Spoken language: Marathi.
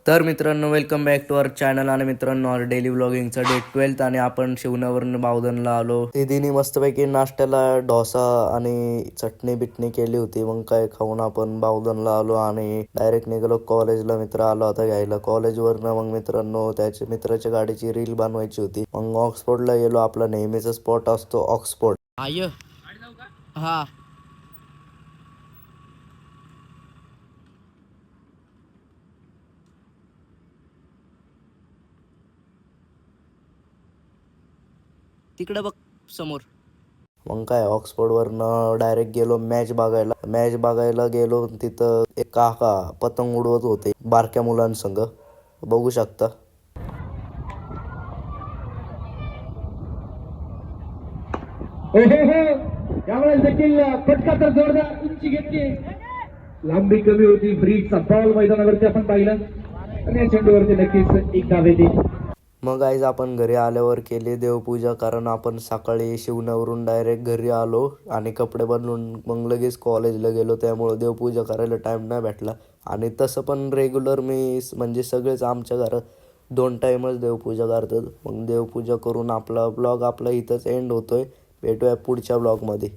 तर मित्रांनो, welcome back to our channel. आणि मित्रांनो, आज डेली व्लॉगिंगचा डे 12 आणि आपण शिवण्यावरून बावधनला आलो. दीदीने मस्तपैकी नाश्त्याला डोसा आणि चटणी बिटणी केली होती. मग काय खाऊन आपण बावधनला आलो आणि डायरेक्ट निघालो कॉलेजला. मित्र आलो होता घ्यायला कॉलेजवरनं. मग मित्रांनो, त्याच्या मित्राच्या गाडीची रील बनवायची होती. मग ऑक्सफोर्डला गेलो. आपला नेहमीचा स्पॉट असतो ऑक्सफोर्ड. हा, तिकडे बघ समोर. मग काय ऑक्सफोर्डवरनं डायरेक्ट गेलो मॅच बघायला गेलो. तिथं एक काका पतंग उडवत होते बारक्या मुलांसंग, बघू शकता. त्यावेळेस देखील फटका तर जोरदार उंची घेतली, लांबी कमी होती. ब्रिजचा बॉल मैदानावरती आपण पाहिला आणि या चेंडूवरती नक्कीच एक धाव येते. मग गाईज आपण घरी आल्यावर केली देवपूजा, कारण आपण सकाळी शिवण्यावरून डायरेक्ट घरी आलो आणि कपडे बदलून मग लगेच कॉलेजला गेलो. त्यामुळं देवपूजा करायला टाईम नाही भेटला. आणि तसं पण रेग्युलर मी म्हणजे सगळेच आमच्या घरात 2 टाईमच देवपूजा करतात. मग देवपूजा करून आपला ब्लॉग इथंच एंड होतोय. भेटूया पुढच्या ब्लॉगमध्ये.